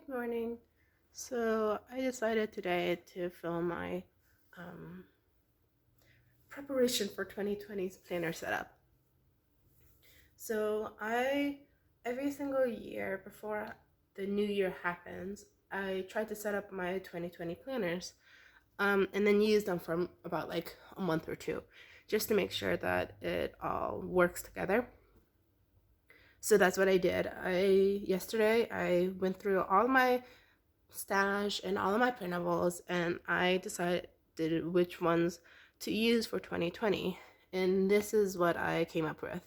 Good morning. So I decided today to film my um, preparation for 2020's planner setup. So every single year before the new year happens, I try to set up my 2020 planners, and then use them for about like a month or two, just to make sure that it all works together. So that's what I did. Yesterday I went through all my stash and all of my printables, and I decided which ones to use for 2020. And this is what I came up with.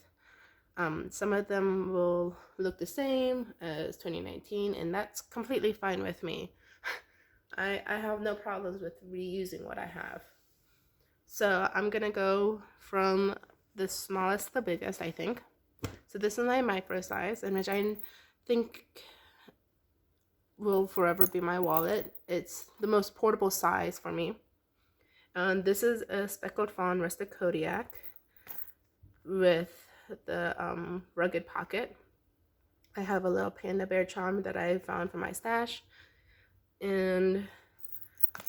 Some of them will look the same as 2019, and that's completely fine with me. I have no problems with reusing what I have. So I'm gonna go from the smallest to the biggest, I think. So this is my micro size, and which I think will forever be my wallet. It's the most portable size for me. This is a speckled fawn rustic Kodiak with the rugged pocket. I have a little panda bear charm that I found from my stash, and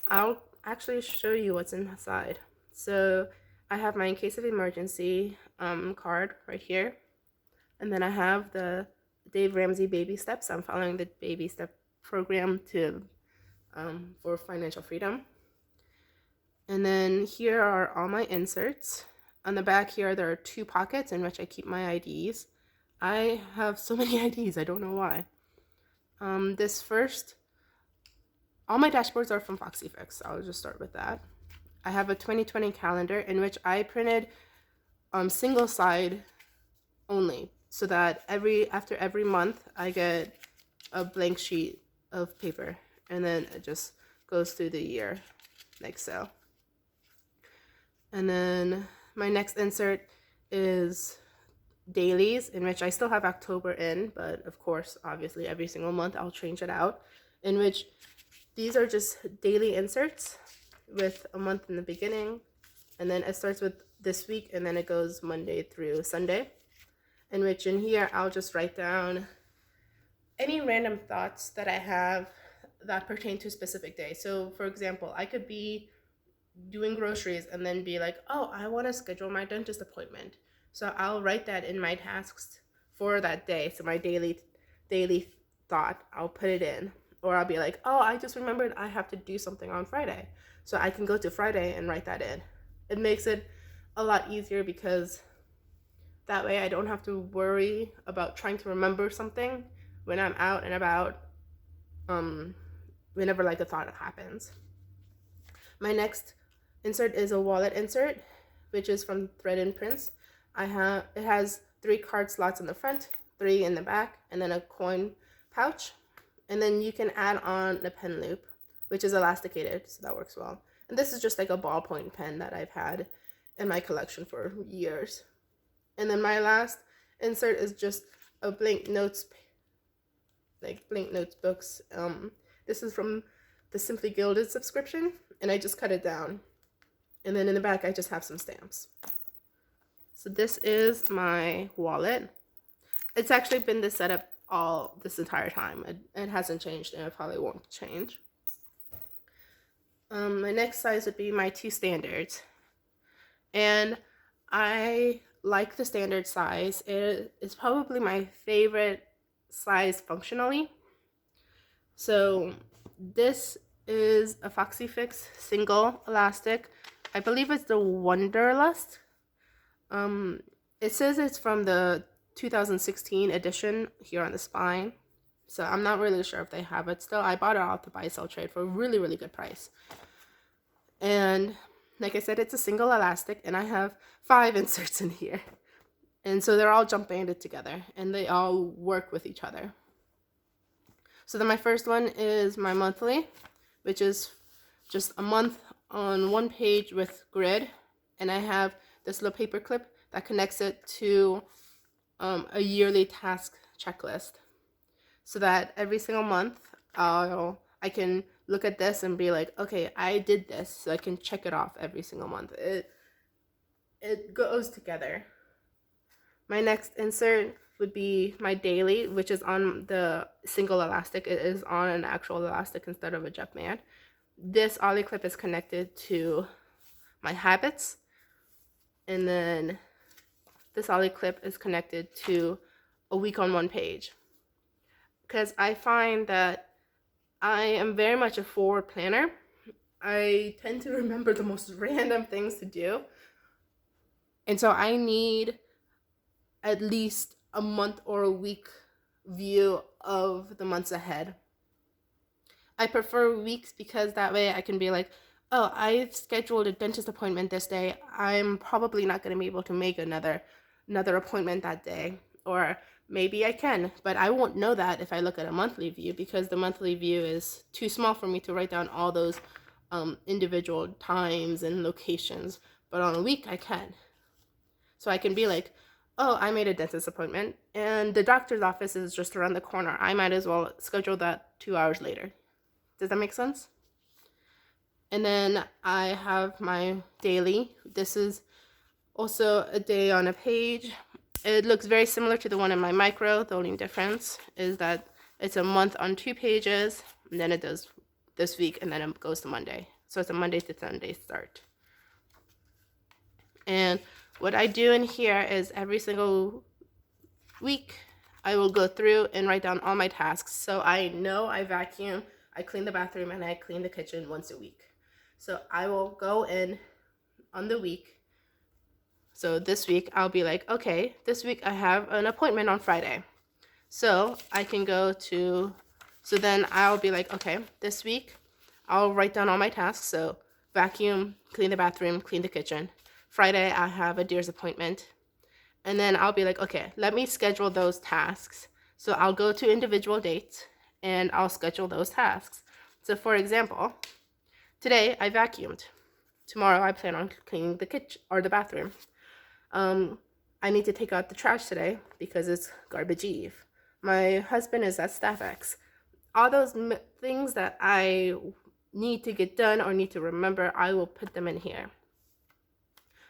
I'll actually show you what's inside. So I have my in case of emergency card right here, and then I have the Dave Ramsey baby steps. I'm following the baby step program to for financial freedom. And then here are all my inserts. On the back here, there are 2 pockets in which I keep my IDs. I have so many IDs, I don't know why. This first, all my dashboards are from FoxyFix. I'll just start with that. I have a 2020 calendar in which I printed single side only, so that after every month I get a blank sheet of paper, and then it just goes through the year like so. And then my next insert is dailies, in which I still have October in, but of course, obviously every single month I'll change it out, in which these are just daily inserts with a month in the beginning, and then it starts with this week, and then it goes Monday through Sunday, in which in here I'll just write down any random thoughts that I have that pertain to a specific day. So for example, I could be doing groceries and then be like, oh, I want to schedule my dentist appointment. So I'll write that in my tasks for that day. So my daily thought, I'll put it in. Or I'll be like, oh, I just remembered I have to do something on Friday. So I can go to Friday and write that in. It makes it a lot easier, because that way I don't have to worry about trying to remember something when I'm out and about, whenever like a thought happens. My next insert is a wallet insert, which is from Thread and Prints. It has 3 card slots in the front, 3 in the back, and then a coin pouch. And then you can add on the pen loop, which is elasticated, so that works well. And this is just like a ballpoint pen that I've had in my collection for years. And then my last insert is just a blank notes books. This is from the Simply Gilded subscription, and I just cut it down. And then in the back, I just have some stamps. So this is my wallet. It's actually been this setup all this entire time. It hasn't changed, and it probably won't change. My next size would be my 2 standards. And I like the standard size. It is probably my favorite size functionally. So this is a FoxyFix single elastic. I believe it's the Wanderlust. It says it's from the 2016 edition here on the spine, so I'm not really sure if they have it still. I bought it off the buy sell trade for a really, really good price. And like I said, it's a single elastic, and I have 5 inserts in here. And so they're all jump banded together, and they all work with each other. So then my first one is my monthly, which is just a month on 1 page with grid. And I have this little paper clip that connects it to a yearly task checklist, so that every single month I can look at this and be like, okay, I did this, so I can check it off every single month. It goes together. My next insert would be my daily, which is on the single elastic. It is on an actual elastic instead of a jet band. This ollie clip is connected to my habits, and then this ollie clip is connected to a week on one page, because I find that I am very much a forward planner. I tend to remember the most random things to do, and so I need at least a month or a week view of the months ahead. I prefer weeks because that way I can be like, oh, I've scheduled a dentist appointment this day. I'm probably not going to be able to make another appointment that day. Or maybe I can, but I won't know that if I look at a monthly view, because the monthly view is too small for me to write down all those individual times and locations. But on a week, I can. So I can be like, oh, I made a dentist appointment and the doctor's office is just around the corner. I might as well schedule that 2 hours later. Does that make sense? And then I have my daily. This is also a day on a page. It looks very similar to the one in my micro. The only difference is that it's a month on 2 pages, and then it does this week, and then it goes to Monday. So it's a Monday to Sunday start. And what I do in here is every single week, I will go through and write down all my tasks. So I know I vacuum, I clean the bathroom, and I clean the kitchen once a week. So I will go in on the week. So this week, I'll be like, okay, this week I have an appointment on Friday. So I can go to, so then I'll be like, okay, this week, I'll write down all my tasks. So vacuum, clean the bathroom, clean the kitchen. Friday, I have a deer's appointment. And then I'll be like, okay, let me schedule those tasks. So I'll go to individual dates and I'll schedule those tasks. So for example, today I vacuumed. Tomorrow I plan on cleaning the kitchen or the bathroom. I need to take out the trash today because it's garbage eve. My husband is at Staff X. All those things that I need to get done or need to remember, I will put them in here.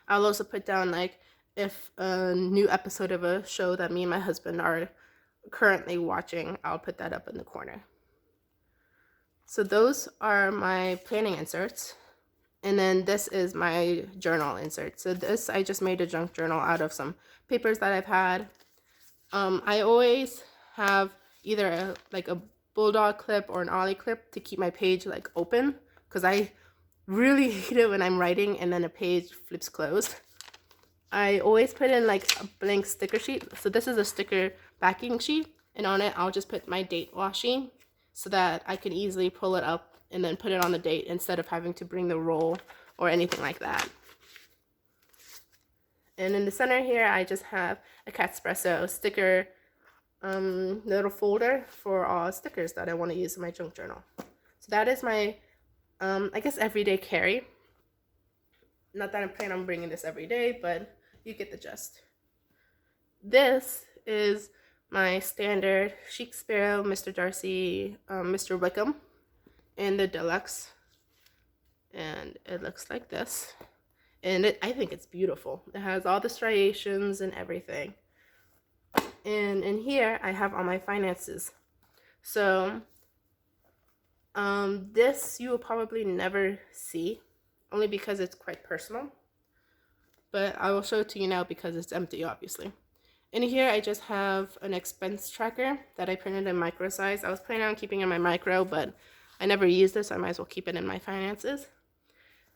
I'll also put down like if a new episode of a show that me and my husband are currently watching, I'll put that up in the corner. So those are my planning inserts. And then this is my journal insert. So this, I just made a junk journal out of some papers that I've had. I always have either like a bulldog clip or an ollie clip to keep my page like open, because I really hate it when I'm writing and then a page flips closed. I always put in like a blank sticker sheet. So this is a sticker backing sheet, and on it I'll just put my date washi so that I can easily pull it up and then put it on the date instead of having to bring the roll or anything like that. And in the center here, I just have a Chic Sparrow sticker little folder for all stickers that I want to use in my junk journal. So that is my, I guess, everyday carry. Not that I'm planning on bringing this every day, but you get the gist. This is my standard Chic Sparrow, Mr. Darcy, Mr. Wickham in the deluxe, and it looks like this, and I think it's beautiful. It has all the striations and everything. And in here I have all my finances. So this you will probably never see, only because it's quite personal, but I will show it to you now because it's empty, obviously. In here I just have an expense tracker that I printed in micro size. I was planning on keeping in my micro, but I never used this, so I might as well keep it in my finances.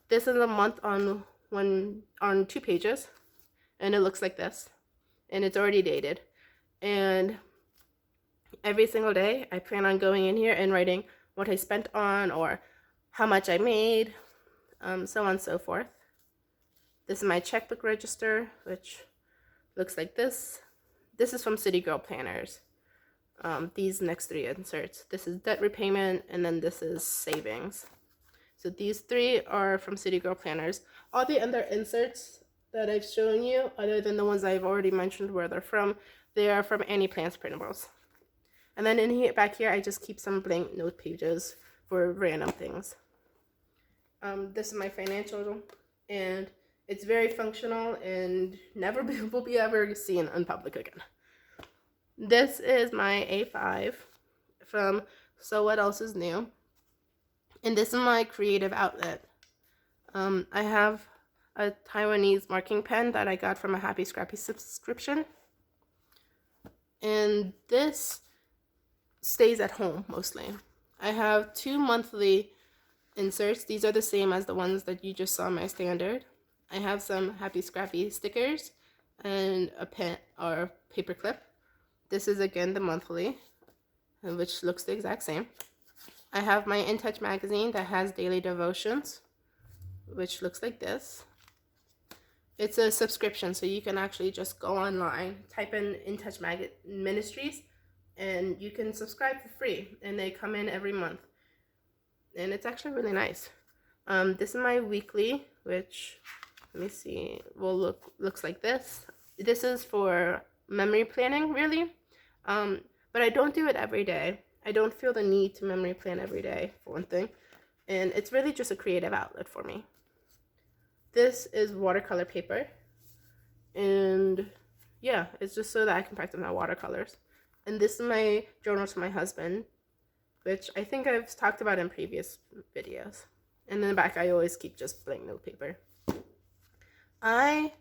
This is a month on 2 pages, and it looks like this, and it's already dated. And every single day I plan on going in here and writing what I spent on or how much I made, so on and so forth. This is my checkbook register, which looks like this. This is from City Girl Planners. These next 3 inserts. This is debt repayment, and then this is savings. So these 3 are from City Girl Planners. All the other inserts that I've shown you, other than the ones I've already mentioned where they're from, they are from Annie Plants Printables. And then in here, back here, I just keep some blank note pages for random things. This is my financial, and it's very functional and never will be ever seen in public again. This is my A5 from So What Else Is New. And this is my creative outlet. I have a Taiwanese marking pen that I got from a Happy Scrappy subscription. And this stays at home mostly. I have 2 monthly inserts. These are the same as the ones that you just saw in my standard. I have some Happy Scrappy stickers and a pen or paper clip. This is again the monthly, which looks the exact same. I have my In Touch magazine that has daily devotions, which looks like this. It's a subscription, so you can actually just go online, type in Touch Ministries, and you can subscribe for free, and they come in every month. And it's actually really nice. This is my weekly, which, let me see, looks like this. This is for memory planning, really. But I don't do it every day. I don't feel the need to memory plan every day, for one thing. And it's really just a creative outlet for me. This is watercolor paper. And yeah, it's just so that I can practice my watercolors. And this is my journal to my husband, which I think I've talked about in previous videos. And in the back, I always keep just blank note paper. I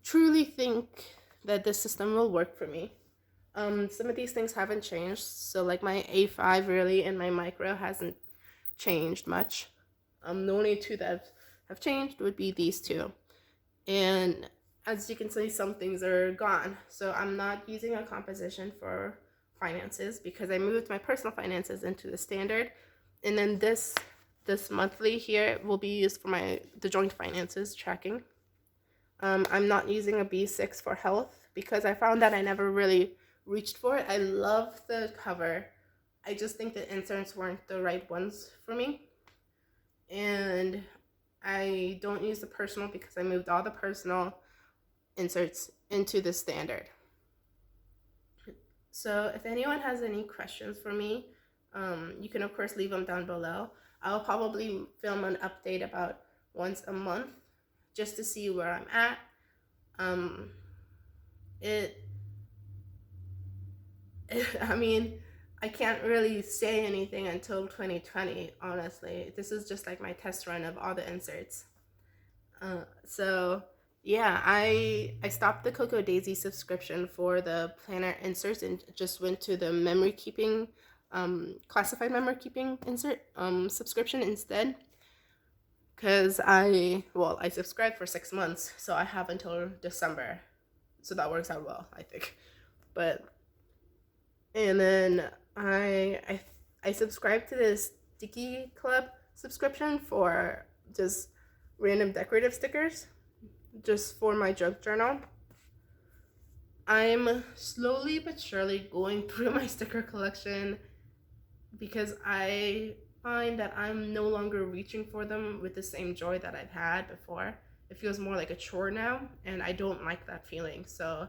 truly think that this system will work for me. Some of these things haven't changed, so like my A5 really and my micro hasn't changed much. The only two that have changed would be these two. And as you can see, some things are gone. So I'm not using a composition for finances because I moved my personal finances into the standard. And then this monthly here will be used for the joint finances tracking. I'm not using a B6 for health because I found that I never really reached for it. I love the cover. I just think the inserts weren't the right ones for me. And I don't use the personal because I moved all the personal inserts into the standard. So if anyone has any questions for me, you can of course leave them down below. I'll probably film an update about once a month just to see where I'm at. I mean, I can't really say anything until 2020, honestly. This is just like my test run of all the inserts. So yeah, I stopped the Cocoa Daisy subscription for the planner inserts and just went to the memory keeping, classified memory keeping insert subscription instead. Because I subscribed for 6 months, so I have until December. So that works out well, I think. And then I subscribed to this Sticky Club subscription for just random decorative stickers, just for my junk journal. I'm slowly but surely going through my sticker collection because I find that I'm no longer reaching for them with the same joy that I've had before. It feels more like a chore now, and I don't like that feeling. So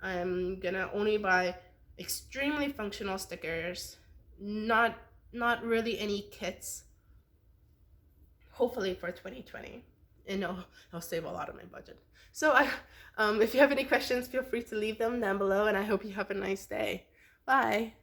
I'm gonna only buy extremely functional stickers, not really any kits, hopefully for 2020, and I'll save a lot of my budget. So if you have any questions, feel free to leave them down below, and I hope you have a nice day. Bye.